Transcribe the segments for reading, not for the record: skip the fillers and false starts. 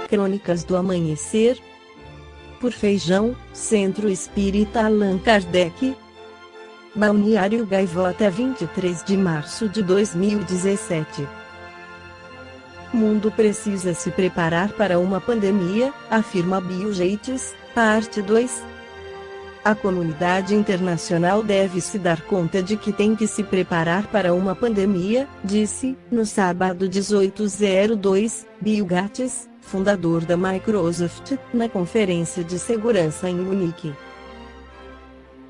Crônicas do Amanhecer, por Feijão, Centro Espírita Allan Kardec. Balneário Gaivota, 23 de março de 2017. Mundo precisa se preparar para uma pandemia, afirma Bill Gates, parte 2. A comunidade internacional deve se dar conta de que tem que se preparar para uma pandemia, disse, no sábado 18/02, Bill Gates, fundador da Microsoft, na Conferência de Segurança em Munique.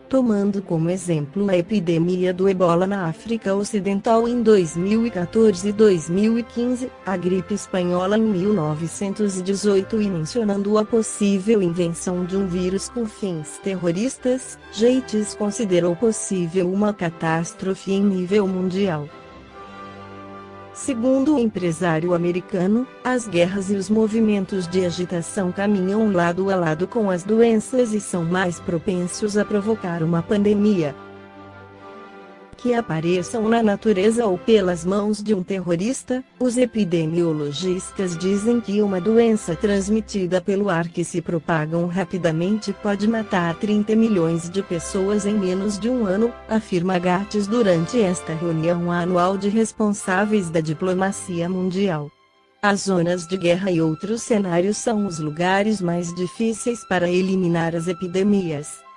Tomando como exemplo a epidemia do Ebola na África Ocidental em 2014 e 2015, a gripe espanhola em 1918 e mencionando a possível invenção de um vírus com fins terroristas, Gates considerou possível uma catástrofe em nível mundial. Segundo o empresário americano, as guerras e os movimentos de agitação caminham lado a lado com as doenças e são mais propensos a provocar uma pandemia que apareçam na natureza ou pelas mãos de um terrorista. Os epidemiologistas dizem que uma doença transmitida pelo ar que se propagam rapidamente pode matar 30 milhões de pessoas em menos de um ano, afirma Gates durante esta reunião anual de responsáveis da diplomacia mundial. As zonas de guerra e outros cenários são os lugares mais difíceis para eliminar as epidemias.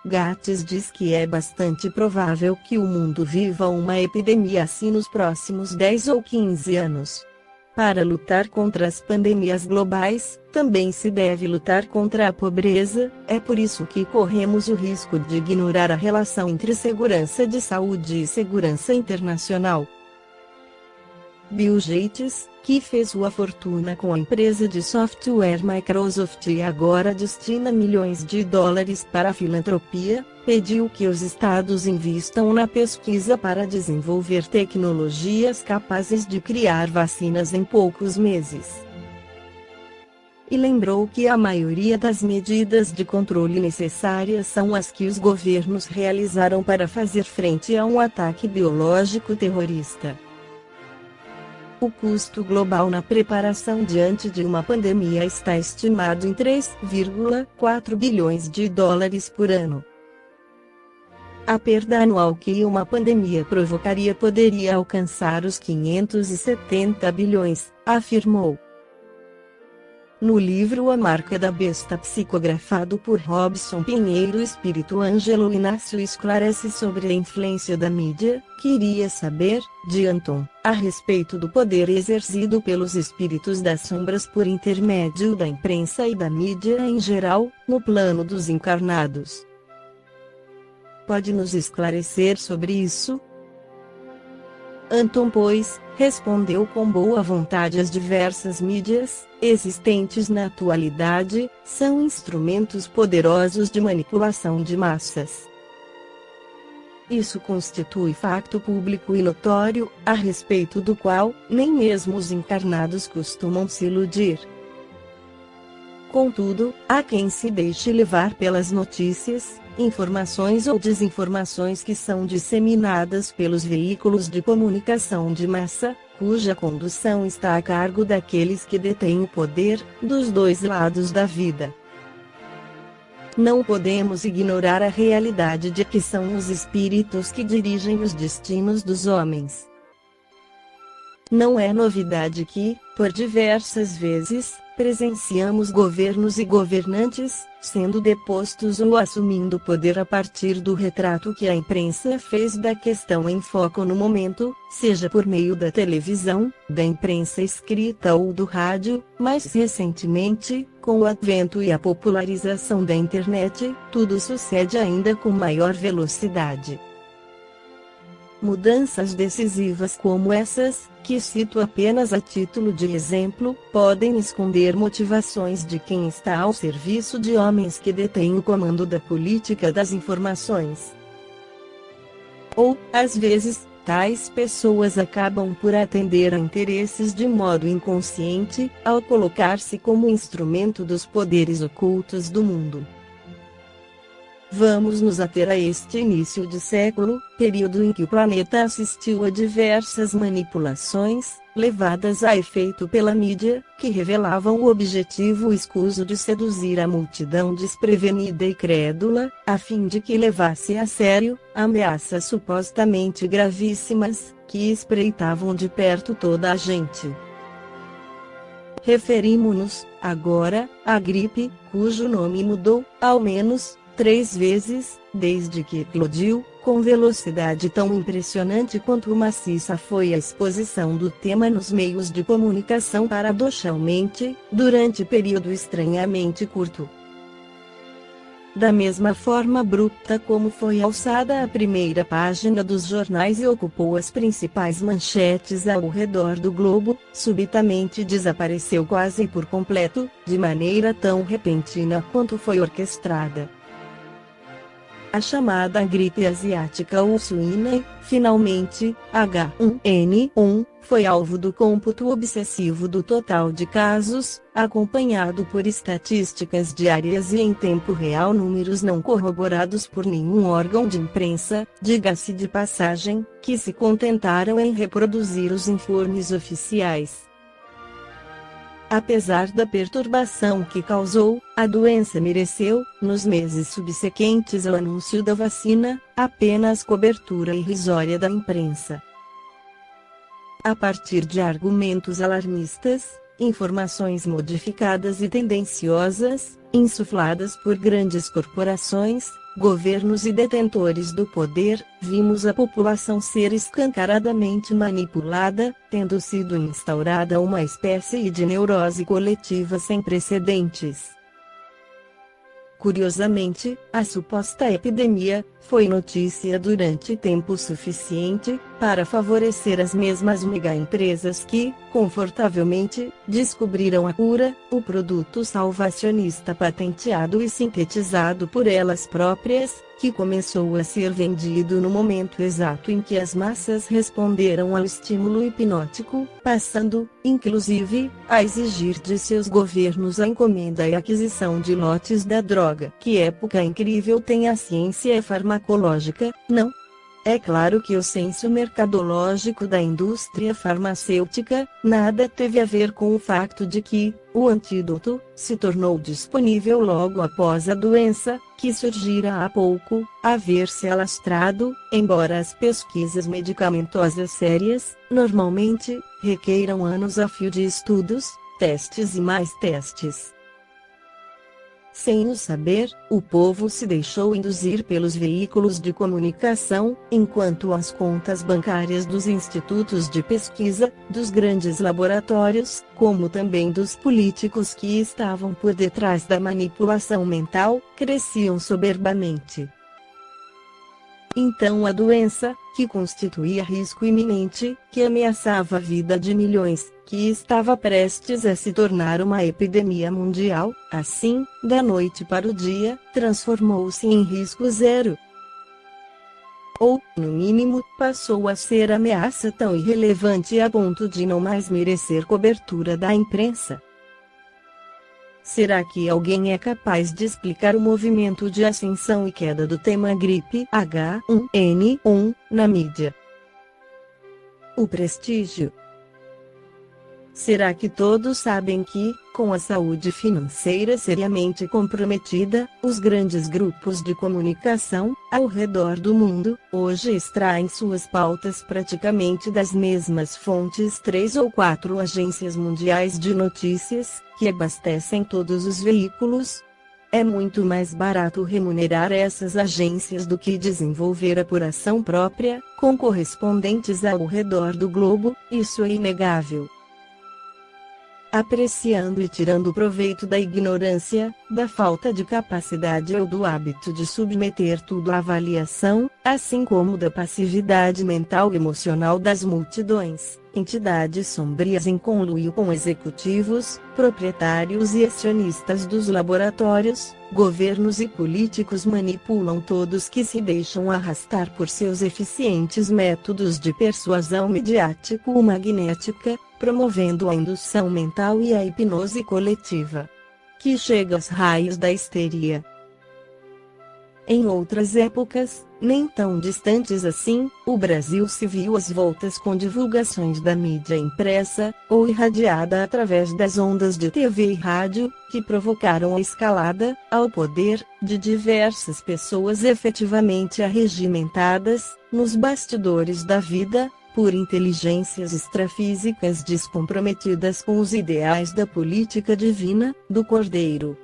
Gates diz que é bastante provável que o mundo viva uma epidemia assim nos próximos 10 ou 15 anos. Para lutar contra as pandemias globais, também se deve lutar contra a pobreza, é por isso que corremos o risco de ignorar a relação entre segurança de saúde e segurança internacional. Bill Gates, que fez sua fortuna com a empresa de software Microsoft e agora destina milhões de dólares para a filantropia, pediu que os estados invistam na pesquisa para desenvolver tecnologias capazes de criar vacinas em poucos meses. E lembrou que a maioria das medidas de controle necessárias são as que os governos realizaram para fazer frente a um ataque biológico terrorista. O custo global na preparação diante de uma pandemia está estimado em 3,4 bilhões de dólares por ano. A perda anual que uma pandemia provocaria poderia alcançar os 570 bilhões, afirmou. No livro A Marca da Besta, psicografado por Robson Pinheiro, Espírito Ângelo Inácio esclarece sobre a influência da mídia. Queria saber, de Anton, a respeito do poder exercido pelos espíritos das sombras por intermédio da imprensa e da mídia em geral, no plano dos encarnados. Pode nos esclarecer sobre isso? Anton, pois, respondeu com boa vontade: as diversas mídias, existentes na atualidade, são instrumentos poderosos de manipulação de massas. Isso constitui facto público e notório, a respeito do qual, nem mesmo os encarnados costumam se iludir. Contudo, há quem se deixe levar pelas notícias, informações ou desinformações que são disseminadas pelos veículos de comunicação de massa, cuja condução está a cargo daqueles que detêm o poder, dos dois lados da vida. Não podemos ignorar a realidade de que são os espíritos que dirigem os destinos dos homens. Não é novidade que, por diversas vezes, presenciamos governos e governantes, sendo depostos ou assumindo poder a partir do retrato que a imprensa fez da questão em foco no momento, seja por meio da televisão, da imprensa escrita ou do rádio. Mais recentemente, com o advento e a popularização da internet, tudo sucede ainda com maior velocidade. Mudanças decisivas como essas, que cito apenas a título de exemplo, podem esconder motivações de quem está ao serviço de homens que detêm o comando da política das informações. Ou, às vezes, tais pessoas acabam por atender a interesses de modo inconsciente, ao colocar-se como instrumento dos poderes ocultos do mundo. Vamos nos ater a este início de século, período em que o planeta assistiu a diversas manipulações, levadas a efeito pela mídia, que revelavam o objetivo escuso de seduzir a multidão desprevenida e crédula, a fim de que levasse a sério ameaças supostamente gravíssimas, que espreitavam de perto toda a gente. Referimo-nos, agora, à gripe, cujo nome mudou, ao menos, 3 vezes, desde que eclodiu, com velocidade tão impressionante quanto maciça foi a exposição do tema nos meios de comunicação paradoxalmente, durante período estranhamente curto. Da mesma forma abrupta como foi alçada a primeira página dos jornais e ocupou as principais manchetes ao redor do globo, subitamente desapareceu quase por completo, de maneira tão repentina quanto foi orquestrada. A chamada gripe asiática ou suína, finalmente, H1N1, foi alvo do cômputo obsessivo do total de casos, acompanhado por estatísticas diárias e em tempo real números não corroborados por nenhum órgão de imprensa, diga-se de passagem, que se contentaram em reproduzir os informes oficiais. Apesar da perturbação que causou, a doença mereceu, nos meses subsequentes ao anúncio da vacina, apenas cobertura irrisória da imprensa. A partir de argumentos alarmistas, informações modificadas e tendenciosas, insufladas por grandes corporações, governos e detentores do poder, vimos a população ser escancaradamente manipulada, tendo sido instaurada uma espécie de neurose coletiva sem precedentes. Curiosamente, a suposta epidemia foi notícia durante tempo suficiente para favorecer as mesmas megaempresas que, confortavelmente, descobriram a cura, o produto salvacionista patenteado e sintetizado por elas próprias, que começou a ser vendido no momento exato em que as massas responderam ao estímulo hipnótico, passando, inclusive, a exigir de seus governos a encomenda e aquisição de lotes da droga. Que época incrível tem a ciência farmacológica, não? É claro que o senso mercadológico da indústria farmacêutica nada teve a ver com o facto de que o antídoto se tornou disponível logo após a doença, que surgira há pouco, haver-se alastrado, embora as pesquisas medicamentosas sérias, normalmente, requeiram anos a fio de estudos, testes e mais testes. Sem o saber, o povo se deixou induzir pelos veículos de comunicação, enquanto as contas bancárias dos institutos de pesquisa, dos grandes laboratórios, como também dos políticos que estavam por detrás da manipulação mental, cresciam soberbamente. Então a doença, que constituía risco iminente, que ameaçava a vida de milhões, que estava prestes a se tornar uma epidemia mundial, assim, da noite para o dia, transformou-se em risco zero. Ou, no mínimo, passou a ser ameaça tão irrelevante a ponto de não mais merecer cobertura da imprensa. Será que alguém é capaz de explicar o movimento de ascensão e queda do tema gripe H1N1 na mídia? O prestígio. Será que todos sabem que, com a saúde financeira seriamente comprometida, os grandes grupos de comunicação, ao redor do mundo, hoje extraem suas pautas praticamente das mesmas fontes 3 ou 4 agências mundiais de notícias, que abastecem todos os veículos? É muito mais barato remunerar essas agências do que desenvolver apuração própria, com correspondentes ao redor do globo, isso é inegável. Apreciando e tirando proveito da ignorância, da falta de capacidade ou do hábito de submeter tudo à avaliação, assim como da passividade mental e emocional das multidões, entidades sombrias em conluio com executivos, proprietários e acionistas dos laboratórios, governos e políticos manipulam todos que se deixam arrastar por seus eficientes métodos de persuasão mediático-magnética, promovendo a indução mental e a hipnose coletiva, que chega aos raios da histeria. Em outras épocas, nem tão distantes assim, o Brasil se viu às voltas com divulgações da mídia impressa, ou irradiada através das ondas de TV e rádio, que provocaram a escalada, ao poder, de diversas pessoas efetivamente arregimentadas, nos bastidores da vida, por inteligências extrafísicas descomprometidas com os ideais da política divina, do Cordeiro.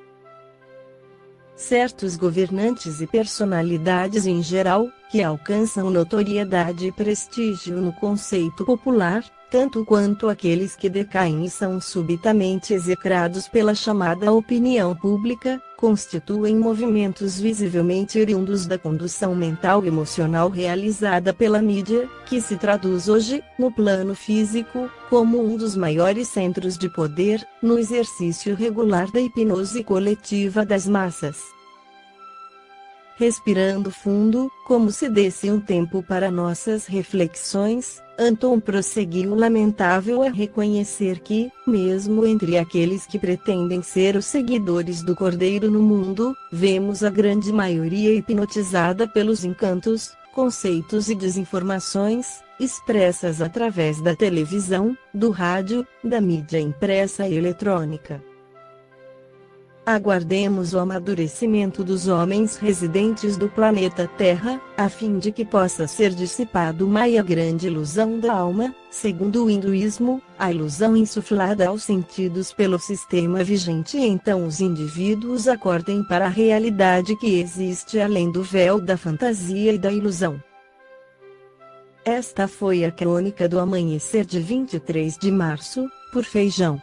Certos governantes e personalidades em geral, que alcançam notoriedade e prestígio no conceito popular, tanto quanto aqueles que decaem e são subitamente execrados pela chamada opinião pública, constituem movimentos visivelmente oriundos da condução mental e emocional realizada pela mídia, que se traduz hoje, no plano físico, como um dos maiores centros de poder, no exercício regular da hipnose coletiva das massas. Respirando fundo, como se desse um tempo para nossas reflexões, Anton prosseguiu. Lamentável é reconhecer que, mesmo entre aqueles que pretendem ser os seguidores do Cordeiro no mundo, vemos a grande maioria hipnotizada pelos encantos, conceitos e desinformações, expressas através da televisão, do rádio, da mídia impressa e eletrônica. Aguardemos o amadurecimento dos homens residentes do planeta Terra, a fim de que possa ser dissipado a grande ilusão da alma, segundo o hinduísmo, a ilusão insuflada aos sentidos pelo sistema vigente, e então os indivíduos acordem para a realidade que existe além do véu da fantasia e da ilusão. Esta foi a crônica do amanhecer de 23 de março, por Feijão.